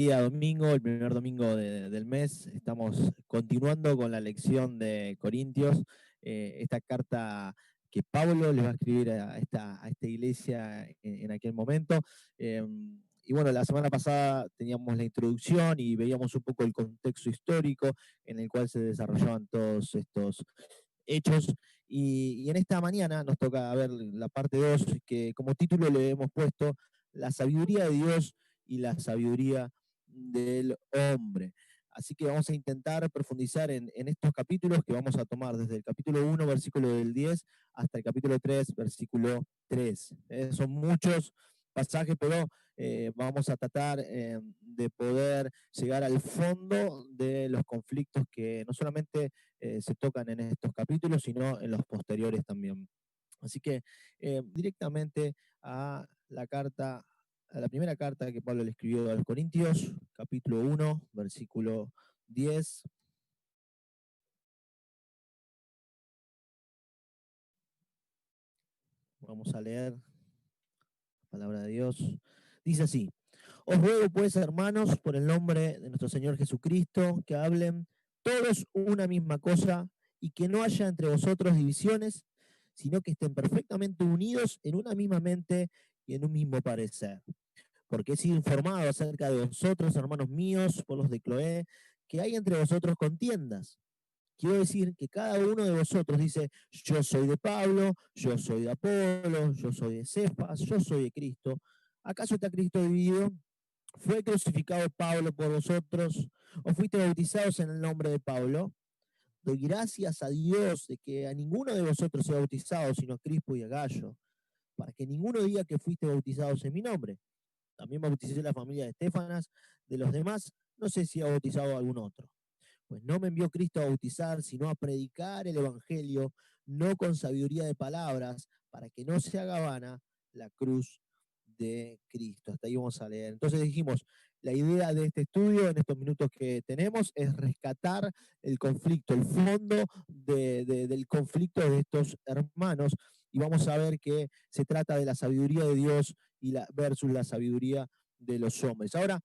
Día domingo, el primer domingo del mes, estamos continuando con la lección de Corintios, esta carta que Pablo le va a escribir a esta iglesia en aquel momento. Eh, y bueno, la semana pasada teníamos la introducción y veíamos un poco el contexto histórico en el cual se desarrollaban todos estos hechos. Y en esta mañana nos toca ver la parte 2 que como título le hemos puesto La sabiduría de Dios y la sabiduría del hombre. Así que vamos a intentar profundizar en estos capítulos que vamos a tomar desde el capítulo 1, versículo del 10, hasta el capítulo 3, versículo 3. Son muchos pasajes, pero vamos a tratar de poder llegar al fondo de los conflictos que no solamente se tocan en estos capítulos, sino en los posteriores también. Así que directamente a la primera carta que Pablo le escribió a los Corintios, capítulo 1, versículo 10. Vamos a leer la palabra de Dios. Dice así: os ruego pues, hermanos, por el nombre de nuestro Señor Jesucristo, que hablen todos una misma cosa y que no haya entre vosotros divisiones, sino que estén perfectamente unidos en una misma mente y en un mismo parecer. Porque he sido informado acerca de vosotros, hermanos míos, por los de Cloé, que hay entre vosotros contiendas. Quiero decir que cada uno de vosotros dice: yo soy de Pablo, yo soy de Apolo, yo soy de Cefas, yo soy de Cristo. ¿Acaso está Cristo dividido? ¿Fue crucificado Pablo por vosotros? ¿O fuiste bautizados en el nombre de Pablo? Doy gracias a Dios de que a ninguno de vosotros sea bautizado, sino a Crispo y a Gallo, para que ninguno diga que fuiste bautizados en mi nombre. También bauticé la familia de Estefanas, de los demás no sé si ha bautizado a algún otro. Pues no me envió Cristo a bautizar, sino a predicar el Evangelio, no con sabiduría de palabras, para que no se haga vana la cruz de Cristo. Hasta ahí vamos a leer. Entonces dijimos, la idea de este estudio en estos minutos que tenemos es rescatar el conflicto, el fondo del conflicto de estos hermanos, y vamos a ver que se trata de la sabiduría de Dios versus la sabiduría de los hombres. Ahora,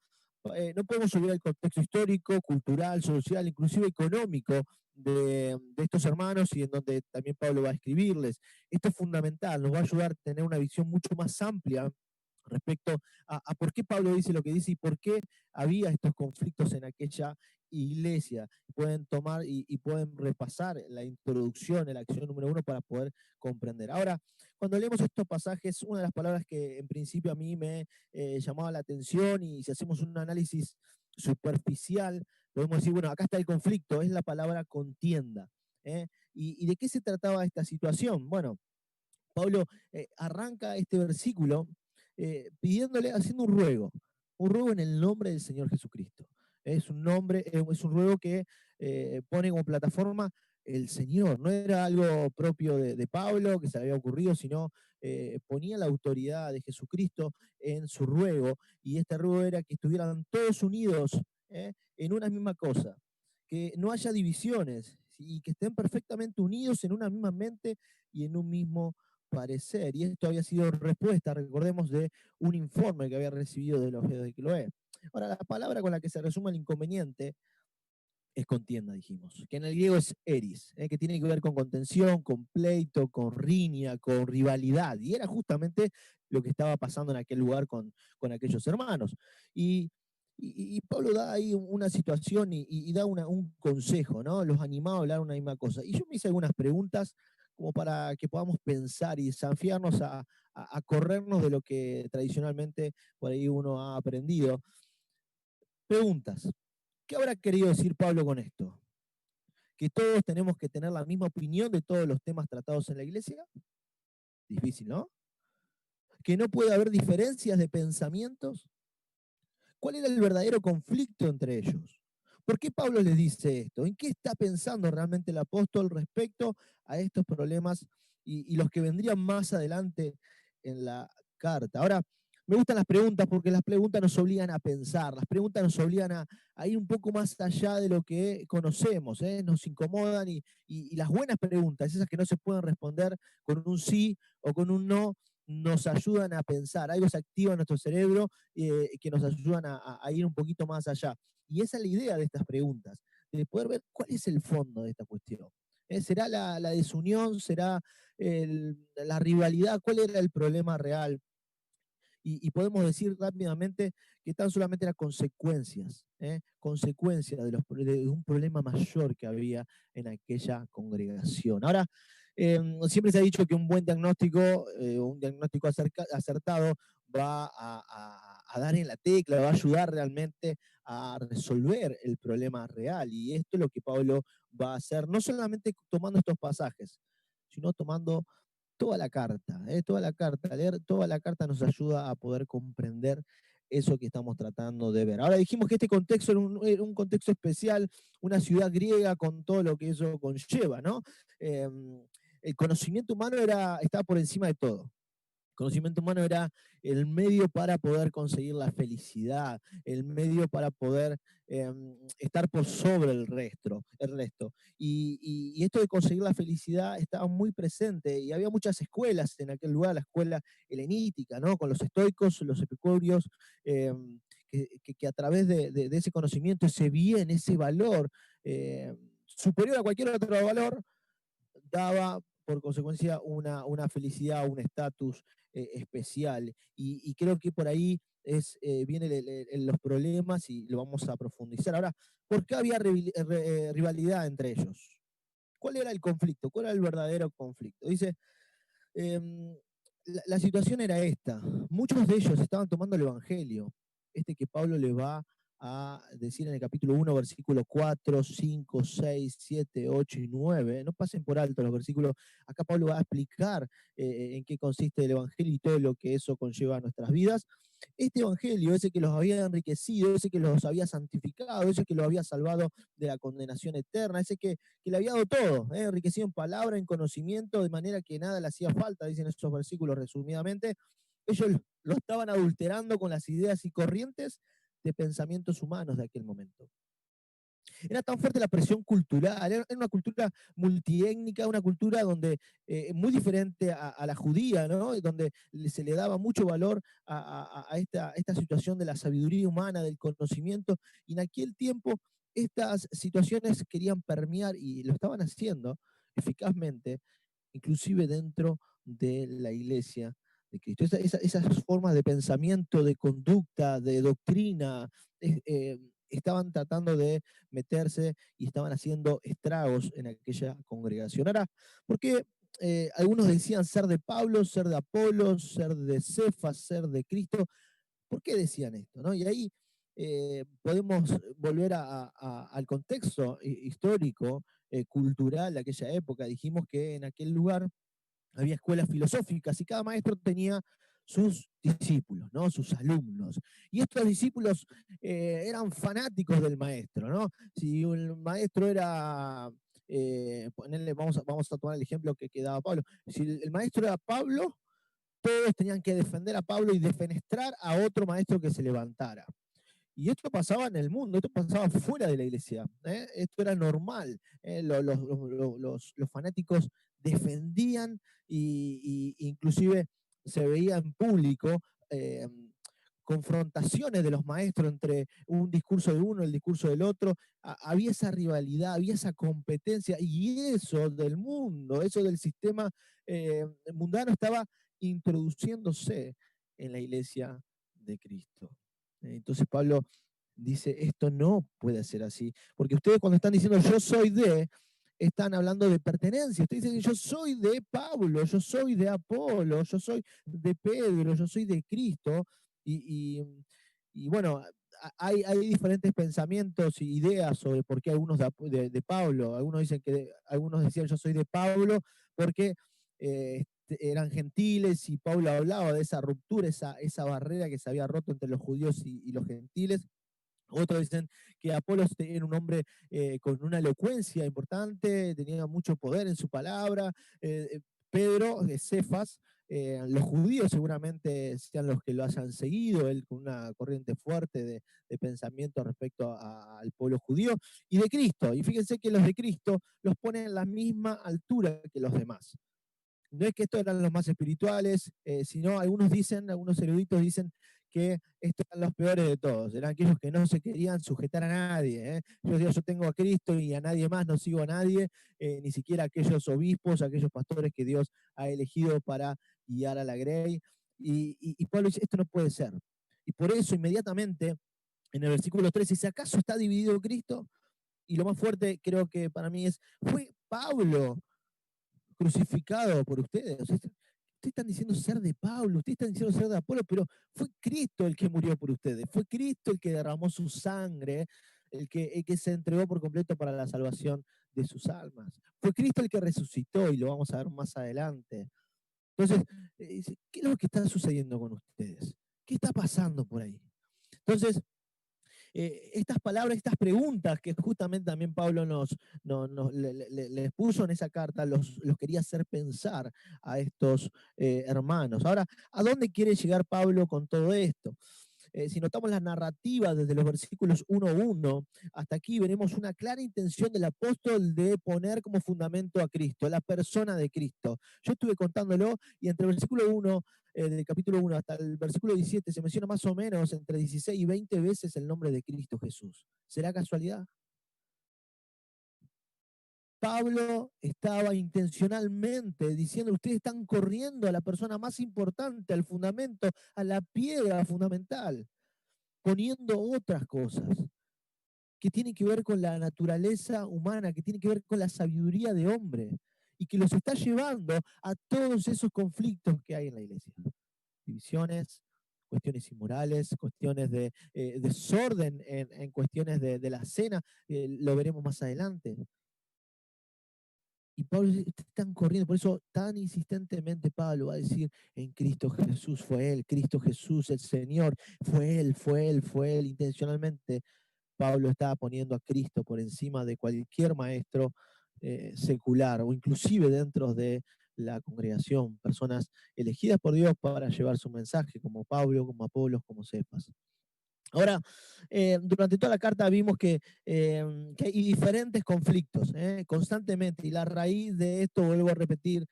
no podemos olvidar el contexto histórico, cultural, social, inclusive económico de estos hermanos y en donde también Pablo va a escribirles. Esto es fundamental, nos va a ayudar a tener una visión mucho más amplia respecto a por qué Pablo dice lo que dice y por qué había estos conflictos en aquella iglesia. Pueden tomar y pueden repasar la introducción, la acción número 1 para poder comprender. Ahora, cuando leemos estos pasajes, una de las palabras que en principio a mí me llamaba la atención, y si hacemos un análisis superficial, podemos decir, bueno, acá está el conflicto, es la palabra contienda. ¿Y de qué se trataba esta situación? Bueno, Pablo arranca este versículo pidiéndole, haciendo un ruego en el nombre del Señor Jesucristo. Es un nombre, es un ruego que pone como plataforma el Señor. No era algo propio de Pablo que se le había ocurrido, sino ponía la autoridad de Jesucristo en su ruego, y este ruego era que estuvieran todos unidos en una misma cosa, que no haya divisiones y que estén perfectamente unidos en una misma mente y en un mismo parecer. Y esto había sido respuesta, recordemos, de un informe que había recibido de los de Cloé. Ahora, la palabra con la que se resume el inconveniente es contienda, dijimos, que en el griego es eris, que tiene que ver con contención, con pleito, con riña, con rivalidad, y era justamente lo que estaba pasando en aquel lugar con aquellos hermanos. Y Pablo da ahí una situación y da un consejo, ¿no? Los animaba a hablar una misma cosa. Y yo me hice algunas preguntas como para que podamos pensar y desafiarnos a corrernos de lo que tradicionalmente por ahí uno ha aprendido. Preguntas. ¿Qué habrá querido decir Pablo con esto? ¿Que todos tenemos que tener la misma opinión de todos los temas tratados en la iglesia? Difícil, ¿no? ¿Que no puede haber diferencias de pensamientos? ¿Cuál era el verdadero conflicto entre ellos? ¿Por qué Pablo les dice esto? ¿En qué está pensando realmente el apóstol respecto a estos problemas y los que vendrían más adelante en la carta? Ahora, me gustan las preguntas porque las preguntas nos obligan a pensar, las preguntas nos obligan a ir un poco más allá de lo que conocemos, nos incomodan, y las buenas preguntas, esas que no se pueden responder con un sí o con un no, nos ayudan a pensar, algo se activa en nuestro cerebro que nos ayudan a ir un poquito más allá. Y esa es la idea de estas preguntas, de poder ver cuál es el fondo de esta cuestión. ¿Será la desunión? ¿Será la rivalidad? ¿Cuál era el problema real? Y podemos decir rápidamente que tan solamente eran consecuencias de un problema mayor que había en aquella congregación. Ahora, siempre se ha dicho que un buen diagnóstico, un diagnóstico acertado, va a dar en la tecla, va a ayudar realmente a resolver el problema real. Y esto es lo que Pablo va a hacer, no solamente tomando estos pasajes, sino tomando toda la carta, leer toda la carta nos ayuda a poder comprender eso que estamos tratando de ver. Ahora dijimos que este contexto era un contexto especial, una ciudad griega con todo lo que eso conlleva, ¿no? El conocimiento humano estaba por encima de todo. Conocimiento humano era el medio para poder conseguir la felicidad, el medio para poder estar por sobre el resto. Y esto de conseguir la felicidad estaba muy presente y había muchas escuelas en aquel lugar, la escuela helenítica, ¿no? Con los estoicos, los epicúreos, eh, que a través de ese conocimiento, ese bien, ese valor superior a cualquier otro valor, daba por consecuencia una felicidad, un estatus especial. Y creo que por ahí vienen los problemas y lo vamos a profundizar. Ahora, ¿por qué había rivalidad entre ellos? ¿Cuál era el conflicto? ¿Cuál era el verdadero conflicto? Dice, la situación era esta. Muchos de ellos estaban tomando el Evangelio, que Pablo le va a decir en el capítulo 1, versículos 4, 5, 6, 7, 8 y 9. No pasen por alto los versículos. Acá Pablo va a explicar en qué consiste el Evangelio y todo lo que eso conlleva a nuestras vidas. Este Evangelio, ese que los había enriquecido, ese que los había santificado, ese que los había salvado de la condenación eterna, ese que le había dado todo, enriquecido en palabra, en conocimiento, de manera que nada le hacía falta, dicen estos versículos resumidamente. Ellos lo estaban adulterando con las ideas y corrientes de pensamientos humanos de aquel momento. Era tan fuerte la presión cultural, era una cultura multiétnica, una cultura donde muy diferente a la judía, ¿no? Donde se le daba mucho valor a esta situación de la sabiduría humana, del conocimiento, y en aquel tiempo estas situaciones querían permear, y lo estaban haciendo eficazmente, inclusive dentro de la iglesia de Cristo. Esas formas de pensamiento, de conducta, de doctrina, estaban tratando de meterse y estaban haciendo estragos en aquella congregación. Ahora, ¿por qué algunos decían ser de Pablo, ser de Apolo, ser de Cefas, ser de Cristo? ¿Por qué decían esto? ¿No? Y ahí podemos volver al contexto histórico, cultural de aquella época. Dijimos que en aquel lugar había escuelas filosóficas y cada maestro tenía sus discípulos, ¿no? Sus alumnos. Y estos discípulos eran fanáticos del maestro, ¿no? Si un maestro era, vamos a tomar el ejemplo que daba Pablo, si el maestro era Pablo, todos tenían que defender a Pablo y defenestrar a otro maestro que se levantara. Y esto pasaba en el mundo, esto pasaba fuera de la iglesia, ¿eh? Esto era normal. Los fanáticos defendían inclusive se veía en público eh, confrontaciones de los maestros entre un discurso de uno y el discurso del otro. Había esa rivalidad, había esa competencia, y eso del mundo, eso del sistema mundano estaba introduciéndose en la iglesia de Cristo. Entonces Pablo dice, esto no puede ser así, porque ustedes cuando están diciendo yo soy de, están hablando de pertenencia. Ustedes dicen yo soy de Pablo, yo soy de Apolo, yo soy de Pedro, yo soy de Cristo, y, y, y bueno, hay diferentes pensamientos e ideas sobre por qué algunos de Pablo. Algunos decían yo soy de Pablo porque eran gentiles, y Pablo hablaba de esa ruptura, esa barrera que se había roto entre los judíos y los gentiles. Otros dicen que Apolos era un hombre con una elocuencia importante, tenía mucho poder en su palabra. Pedro, Cefas, los judíos seguramente sean los que lo hayan seguido, él con una corriente fuerte de pensamiento respecto al pueblo judío, y de Cristo. Y fíjense que los de Cristo los ponen en la misma altura que los demás. no es que estos eran los más espirituales, sino algunos eruditos dicen que estos eran los peores de todos, eran aquellos que no se querían sujetar a nadie. Yo digo, yo tengo a Cristo y a nadie más, no sigo a nadie, ni siquiera a aquellos obispos, a aquellos pastores que Dios ha elegido para guiar a la grey. Y Pablo dice, esto no puede ser. Y por eso inmediatamente en el versículo 13 dice, ¿acaso está dividido Cristo? Y lo más fuerte creo que para mí es, fue Pablo crucificado por ustedes. O sea, ustedes están diciendo ser de Pablo, ustedes están diciendo ser de Apolo, pero fue Cristo el que murió por ustedes, fue Cristo el que derramó su sangre, el que se entregó por completo para la salvación de sus almas. Fue Cristo el que resucitó y lo vamos a ver más adelante. Entonces, ¿qué es lo que está sucediendo con ustedes? ¿Qué está pasando por ahí? Entonces, estas palabras, estas preguntas que justamente también Pablo les puso en esa carta, los quería hacer pensar a estos hermanos. Ahora, ¿a dónde quiere llegar Pablo con todo esto? Si notamos la narrativa desde los versículos 1:1 hasta aquí, veremos una clara intención del apóstol de poner como fundamento a Cristo, la persona de Cristo. Yo estuve contándolo y entre el versículo 1 del capítulo 1 hasta el versículo 17 se menciona más o menos entre 16 y 20 veces el nombre de Cristo Jesús. ¿Será casualidad? Pablo estaba intencionalmente diciendo, ustedes están corriendo a la persona más importante, al fundamento, a la piedra fundamental, poniendo otras cosas que tienen que ver con la naturaleza humana, que tienen que ver con la sabiduría de hombre, y que los está llevando a todos esos conflictos que hay en la iglesia. Divisiones, cuestiones inmorales, cuestiones de desorden en cuestiones de la cena, lo veremos más adelante. Y Pablo están corriendo, por eso tan insistentemente Pablo va a decir, en Cristo Jesús fue Él, Cristo Jesús el Señor, fue Él, intencionalmente. Pablo estaba poniendo a Cristo por encima de cualquier maestro secular o inclusive dentro de la congregación, personas elegidas por Dios para llevar su mensaje, como Pablo, como Apolos, como Cefas. Ahora, durante toda la carta vimos que hay diferentes conflictos constantemente, y la raíz de esto, vuelvo a repetir,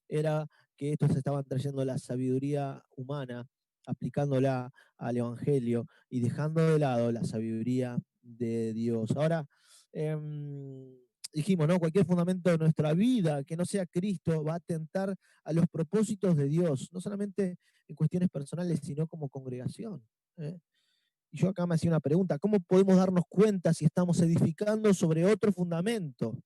era que estos estaban trayendo la sabiduría humana, aplicándola al Evangelio y dejando de lado la sabiduría de Dios. Ahora, dijimos, ¿no? Cualquier fundamento de nuestra vida que no sea Cristo va a atentar a los propósitos de Dios, no solamente en cuestiones personales, sino como congregación. Y yo acá me hacía una pregunta, ¿cómo podemos darnos cuenta si estamos edificando sobre otro fundamento?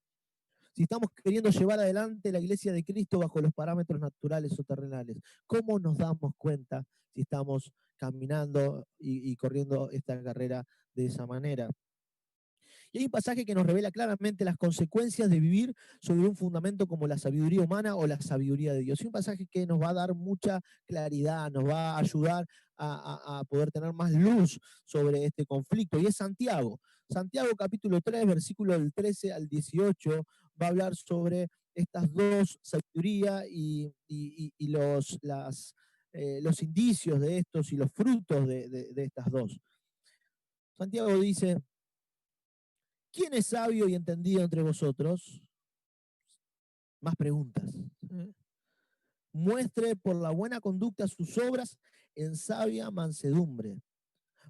Si estamos queriendo llevar adelante la iglesia de Cristo bajo los parámetros naturales o terrenales, ¿cómo nos damos cuenta si estamos caminando y corriendo esta carrera de esa manera? Y hay un pasaje que nos revela claramente las consecuencias de vivir sobre un fundamento como la sabiduría humana o la sabiduría de Dios. Y un pasaje que nos va a dar mucha claridad, nos va a ayudar a poder tener más luz sobre este conflicto. Y es Santiago. Santiago capítulo 3, versículo del 13 al 18, va a hablar sobre estas dos, sabiduría y los indicios de estos y los frutos de estas dos. Santiago dice, ¿quién es sabio y entendido entre vosotros? Más preguntas. Muestre por la buena conducta sus obras en sabia mansedumbre.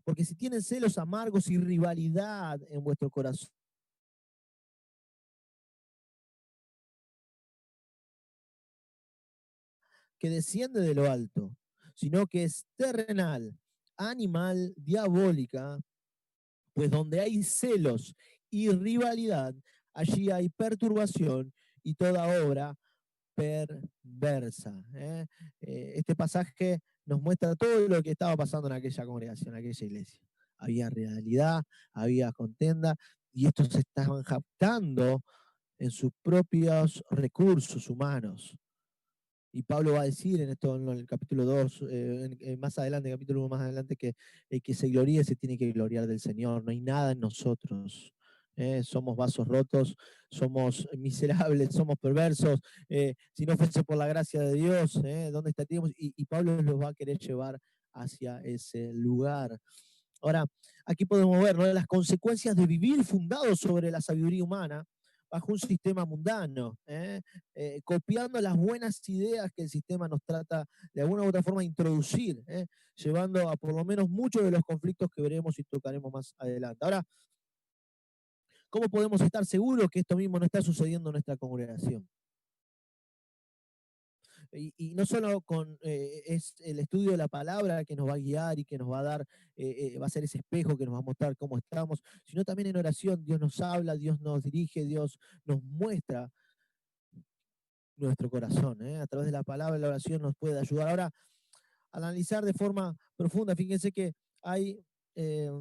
Porque si tienen celos amargos y rivalidad en vuestro corazón, que desciende de lo alto, sino que es terrenal, animal, diabólica, pues donde hay celos y rivalidad, allí hay perturbación y toda obra perversa. Este pasaje nos muestra todo lo que estaba pasando en aquella congregación, en aquella iglesia. Había realidad, había contenda, y estos se estaban jactando en sus propios recursos humanos. Y Pablo va a decir en esto, en el capítulo 2, más adelante, capítulo 1 más adelante, que el que se gloríe se tiene que gloriar del Señor. No hay nada en nosotros. Somos vasos rotos, somos miserables, somos perversos. Si no fuese por la gracia de Dios, ¿dónde estaríamos? Y Pablo los va a querer llevar hacia ese lugar. Ahora, aquí podemos ver, ¿no?, las consecuencias de vivir fundados sobre la sabiduría humana, bajo un sistema mundano, copiando las buenas ideas que el sistema nos trata de alguna u otra forma de introducir, llevando a por lo menos muchos de los conflictos que veremos y tocaremos más adelante. Ahora, ¿cómo podemos estar seguros que esto mismo no está sucediendo en nuestra congregación? Y no solo es el estudio de la palabra que nos va a guiar y que nos va a dar, va a ser ese espejo que nos va a mostrar cómo estamos, sino también en oración. Dios nos habla, Dios nos dirige, Dios nos muestra nuestro corazón. A través de la palabra, la oración nos puede ayudar. Ahora, al analizar de forma profunda, fíjense que hay, eh,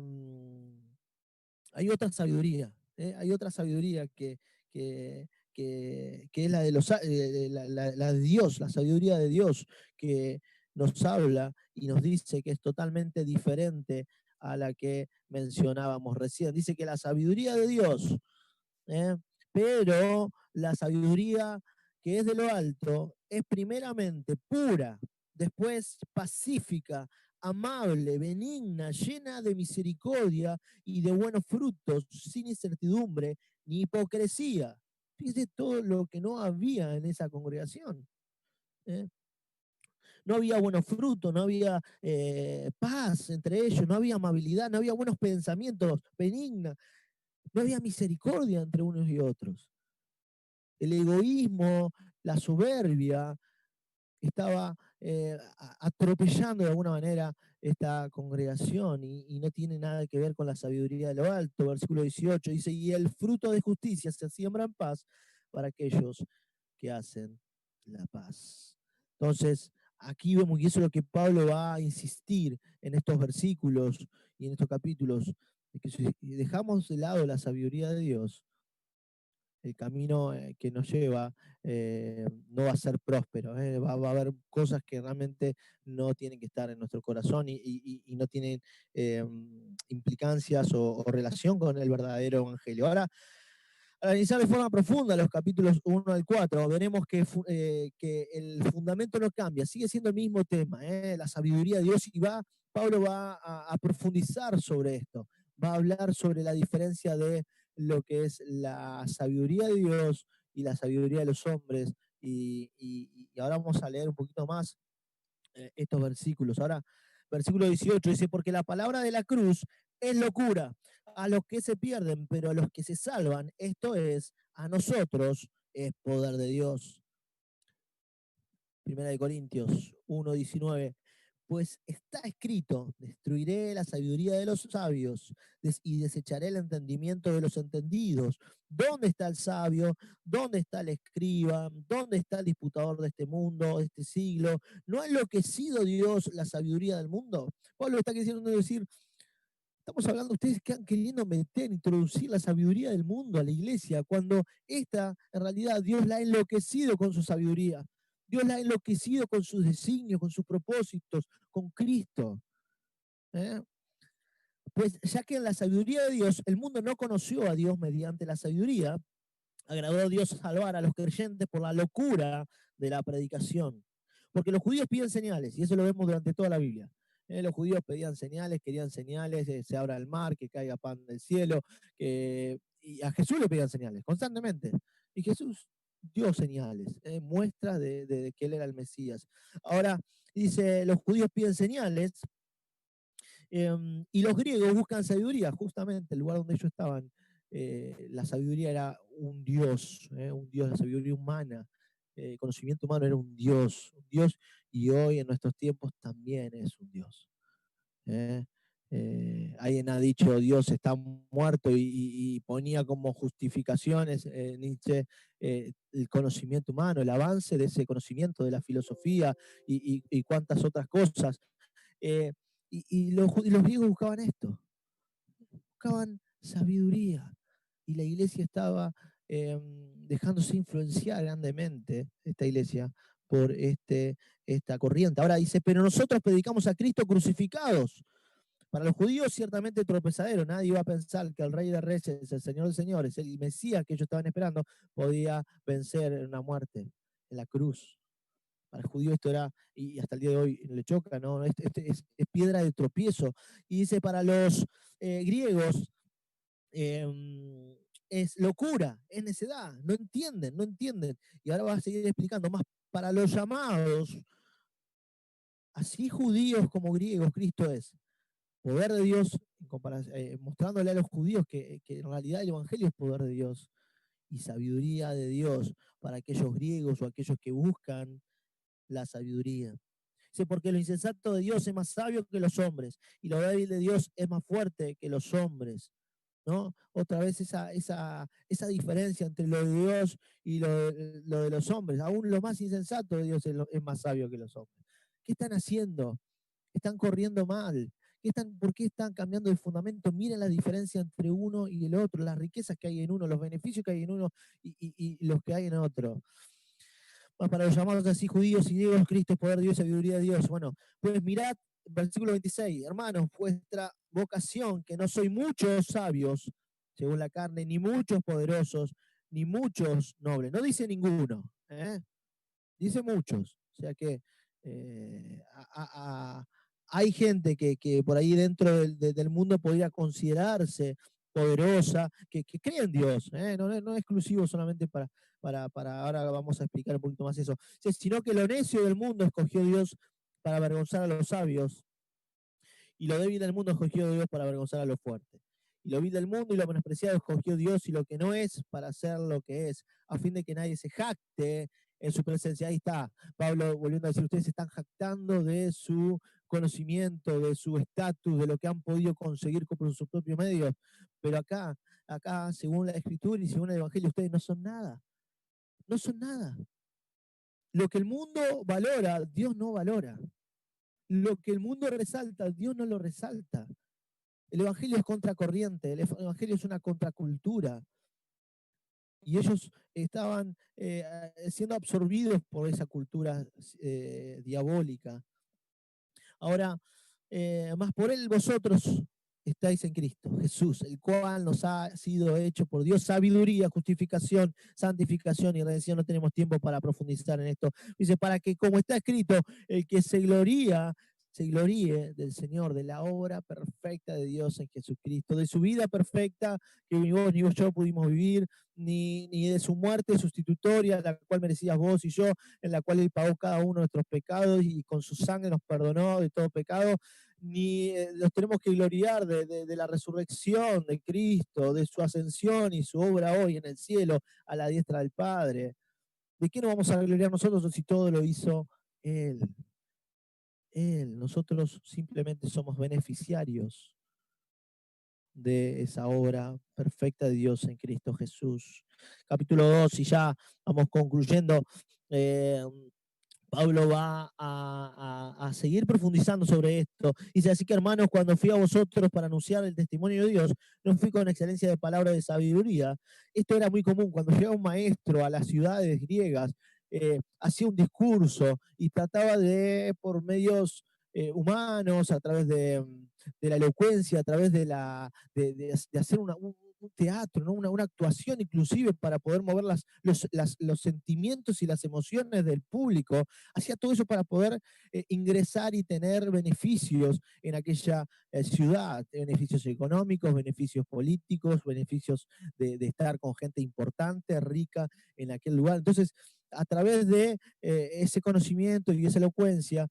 hay otra sabiduría, hay otra sabiduría que, que es la de, la de Dios, la sabiduría de Dios, que nos habla y nos dice que es totalmente diferente a la que mencionábamos recién. Dice que la sabiduría de Dios, ¿eh? Pero la sabiduría que es de lo alto es primeramente pura, después pacífica, amable, benigna, llena de misericordia y de buenos frutos, sin incertidumbre ni hipocresía. Fíjense todo lo que no había en esa congregación. ¿eh? No había buenos frutos, no había paz entre ellos, no había amabilidad, no había buenos pensamientos, benigna, no había misericordia entre unos y otros. El egoísmo, la soberbia, estaba atropellando de alguna manera esta congregación y no tiene nada que ver con la sabiduría de lo alto. Versículo 18 dice, y el fruto de justicia se siembra en paz para aquellos que hacen la paz. Entonces, aquí vemos, y eso es lo que Pablo va a insistir en estos versículos y en estos capítulos, de que si dejamos de lado la sabiduría de Dios, el camino que nos lleva no va a ser próspero, va a haber cosas que realmente no tienen que estar en nuestro corazón y no tienen implicancias o relación con el verdadero evangelio. Ahora, al analizar de forma profunda los capítulos 1 al 4, veremos que el fundamento no cambia, sigue siendo el mismo tema, la sabiduría de Dios, y Pablo va a profundizar sobre esto, va a hablar sobre la diferencia de lo que es la sabiduría de Dios y la sabiduría de los hombres, y ahora vamos a leer un poquito más estos versículos. Ahora, versículo 18 dice, porque la palabra de la cruz es locura a los que se pierden, pero a los que se salvan, esto es, a nosotros, es poder de Dios. Primera de Corintios 1:19, pues está escrito, destruiré la sabiduría de los sabios y desecharé el entendimiento de los entendidos. ¿Dónde está el sabio? ¿Dónde está el escriba? ¿Dónde está el disputador de este mundo, de este siglo? ¿No ha enloquecido Dios la sabiduría del mundo? Pablo está queriendo decir, estamos hablando de ustedes que han queriendo meter, introducir la sabiduría del mundo a la iglesia, cuando esta, en realidad, Dios la ha enloquecido con su sabiduría. Dios la ha enloquecido con sus designios, con sus propósitos, con Cristo. ¿eh? Pues ya que en la sabiduría de Dios, el mundo no conoció a Dios mediante la sabiduría, agradó a Dios salvar a los creyentes por la locura de la predicación. Porque los judíos piden señales, y eso lo vemos durante toda la Biblia. Los judíos pedían señales, querían señales, se abra el mar, que caiga pan del cielo, y a Jesús le pedían señales constantemente. Y Jesús dio señales, muestras de que él era el Mesías. Ahora, dice, los judíos piden señales, y los griegos buscan sabiduría, justamente el lugar donde ellos estaban. La sabiduría era un dios, la sabiduría humana, el conocimiento humano era un dios, y hoy en nuestros tiempos también es un dios. Alguien ha dicho Dios está muerto y ponía como justificaciones Nietzsche el conocimiento humano, el avance de ese conocimiento de la filosofía y cuantas otras cosas. Eh, y los griegos buscaban esto, buscaban sabiduría. Y la iglesia estaba dejándose influenciar grandemente, esta iglesia, por esta corriente. Ahora dice, pero nosotros predicamos a Cristo crucificados. Para los judíos ciertamente tropezadero, nadie iba a pensar que el Rey de Reyes, el Señor de Señores, el Mesías que ellos estaban esperando, podía vencer en una muerte, en la cruz. Para el judío esto era, y hasta el día de hoy le choca, ¿no? Es piedra de tropiezo. Y dice, para los griegos, es locura, es necedad, no entienden. Y ahora va a seguir explicando más para los llamados, así judíos como griegos, Cristo es poder de Dios, mostrándole a los judíos que en realidad el Evangelio es poder de Dios y sabiduría de Dios para aquellos griegos o aquellos que buscan la sabiduría. Dice, porque lo insensato de Dios es más sabio que los hombres, y lo débil de Dios es más fuerte que los hombres. ¿No? Otra vez esa diferencia entre lo de Dios y lo de los hombres. Aún lo más insensato de Dios es más sabio que los hombres. ¿Qué están haciendo? Están corriendo mal. ¿Por qué están cambiando de fundamento? Miren la diferencia entre uno y el otro, las riquezas que hay en uno, los beneficios que hay en uno y los que hay en otro. Para los llamados así judíos y griegos, Cristo es poder de Dios, sabiduría de Dios. Bueno, pues mirad, versículo 26, hermanos, vuestra vocación, que no soy muchos sabios, según la carne, ni muchos poderosos, ni muchos nobles. No dice ninguno, dice muchos. O sea que hay gente que por ahí dentro del mundo podría considerarse poderosa, que cree en Dios, no es exclusivo solamente para ahora vamos a explicar un poquito más eso, sino que lo necio del mundo escogió Dios para avergonzar a los sabios, y lo débil del mundo escogió Dios para avergonzar a los fuertes. Y lo vil del mundo y lo menospreciado escogió Dios y lo que no es para hacer lo que es, a fin de que nadie se jacte en su presencia. Ahí está Pablo volviendo a decir, ustedes se están jactando de su conocimiento, de su estatus, de lo que han podido conseguir por sus propios medios. Pero acá, según la Escritura y según el Evangelio, ustedes no son nada. No son nada. Lo que el mundo valora, Dios no valora. Lo que el mundo resalta, Dios no lo resalta. El Evangelio es contracorriente, el Evangelio es una contracultura. Y ellos estaban siendo absorbidos por esa cultura diabólica. Ahora, más por él vosotros estáis en Cristo, Jesús, el cual nos ha sido hecho por Dios sabiduría, justificación, santificación y redención. No tenemos tiempo para profundizar en esto. Dice, para que como está escrito, el que se gloríe del Señor, de la obra perfecta de Dios en Jesucristo, de su vida perfecta que ni vos ni yo pudimos vivir, ni de su muerte sustitutoria, la cual merecías vos y yo, en la cual Él pagó cada uno de nuestros pecados y con su sangre nos perdonó de todo pecado, ni nos tenemos que gloriar de la resurrección de Cristo, de su ascensión y su obra hoy en el cielo a la diestra del Padre. ¿De qué nos vamos a gloriar nosotros si todo lo hizo Él? Nosotros simplemente somos beneficiarios de esa obra perfecta de Dios en Cristo Jesús. Capítulo 2, y ya vamos concluyendo. Pablo va a seguir profundizando sobre esto. Dice, así que hermanos, cuando fui a vosotros para anunciar el testimonio de Dios, no fui con excelencia de palabra de sabiduría. Esto era muy común. Cuando llegaba un maestro a las ciudades griegas, hacía un discurso y trataba de, por medios humanos, a través de la elocuencia, a través de hacer un teatro, ¿no? una actuación inclusive para poder mover los sentimientos y las emociones del público. Hacía todo eso para poder ingresar y tener beneficios en aquella ciudad, beneficios económicos, beneficios políticos, beneficios de estar con gente importante, rica en aquel lugar. Entonces, a través de ese conocimiento y esa elocuencia,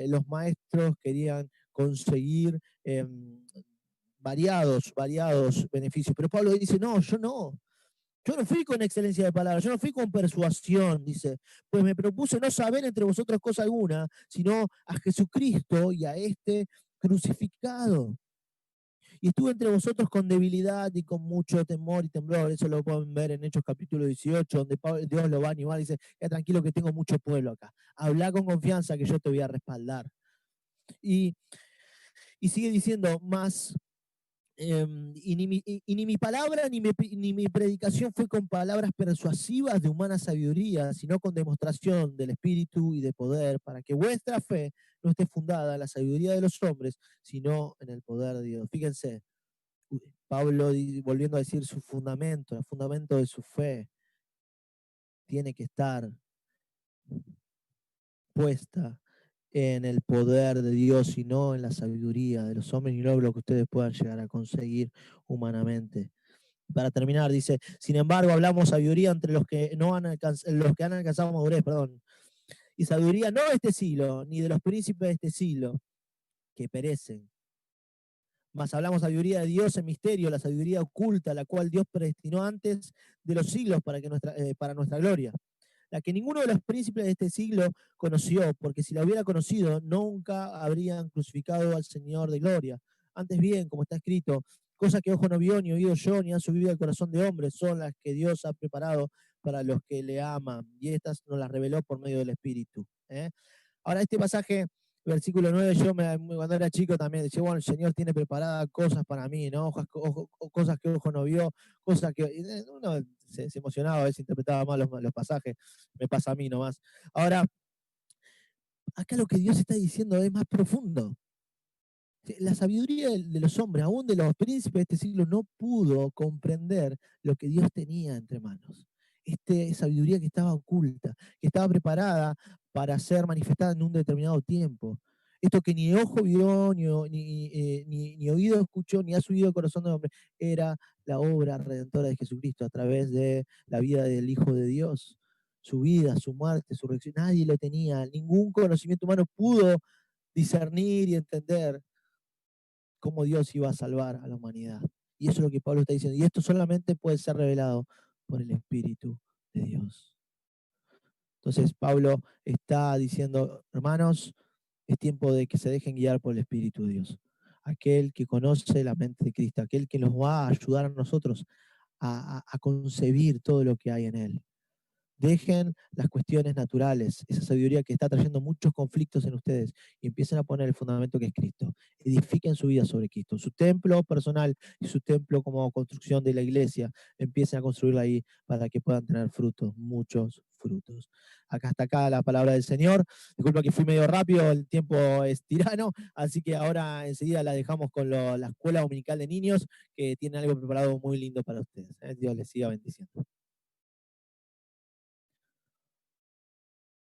los maestros querían conseguir variados beneficios. Pero Pablo dice, no, yo no fui con excelencia de palabras, yo no fui con persuasión, dice, pues me propuse no saber entre vosotros cosa alguna, sino a Jesucristo y a este crucificado. Y estuve entre vosotros con debilidad y con mucho temor y temblor. Eso lo pueden ver en Hechos capítulo 18, donde Dios lo va a animar y dice, tranquilo que tengo mucho pueblo acá. Habla con confianza que yo te voy a respaldar. Y sigue diciendo más, y ni mi palabra ni mi predicación fue con palabras persuasivas de humana sabiduría, sino con demostración del Espíritu y de poder, para que vuestra fe no esté fundada en la sabiduría de los hombres, sino en el poder de Dios. Fíjense, Pablo volviendo a decir su fundamento, el fundamento de su fe tiene que estar puesta en el poder de Dios y no en la sabiduría de los hombres, ni lo que ustedes puedan llegar a conseguir humanamente. Para terminar, dice, sin embargo, hablamos sabiduría entre los que han alcanzado madurez, perdón. Y sabiduría no de este siglo, ni de los príncipes de este siglo, que perecen. Mas hablamos sabiduría de Dios en misterio, la sabiduría oculta, la cual Dios predestinó antes de los siglos para nuestra gloria. La que ninguno de los príncipes de este siglo conoció, porque si la hubiera conocido, nunca habrían crucificado al Señor de gloria. Antes bien, como está escrito, cosas que ojo no vio, ni oído yo, ni han subido al corazón de hombre, son las que Dios ha preparado para los que le aman, y estas nos las reveló por medio del Espíritu. Ahora, este pasaje, versículo 9, cuando era chico también decía, bueno, el Señor tiene preparadas cosas para mí, ¿no? Cosas que ojo no vio, cosas que uno se emocionaba, a veces interpretaba mal los pasajes, me pasa a mí nomás. Ahora, acá lo que Dios está diciendo es más profundo. La sabiduría de los hombres, aún de los príncipes de este siglo, no pudo comprender lo que Dios tenía entre manos. Sabiduría que estaba oculta, que estaba preparada para ser manifestada en un determinado tiempo. Esto que ni ojo vio, ni oído escuchó, ni ha subido al corazón del hombre, era la obra redentora de Jesucristo a través de la vida del Hijo de Dios. Su vida, su muerte, su resurrección, nadie lo tenía. Ningún conocimiento humano pudo discernir y entender cómo Dios iba a salvar a la humanidad. Y eso es lo que Pablo está diciendo. Y esto solamente puede ser revelado por el Espíritu de Dios. Entonces Pablo está diciendo, hermanos, es tiempo de que se dejen guiar por el Espíritu de Dios. Aquel que conoce la mente de Cristo, aquel que nos va a ayudar a nosotros a concebir todo lo que hay en Él. Dejen las cuestiones naturales, esa sabiduría que está trayendo muchos conflictos en ustedes, y empiecen a poner el fundamento que es Cristo. Edifiquen su vida sobre Cristo. Su templo personal y su templo como construcción de la iglesia, empiecen a construirla ahí para que puedan tener frutos, muchos frutos. Hasta acá la palabra del Señor. Disculpa que fui medio rápido, el tiempo es tirano, así que ahora enseguida la dejamos con la escuela dominical de niños, que tiene algo preparado muy lindo para ustedes. Dios les siga bendiciendo.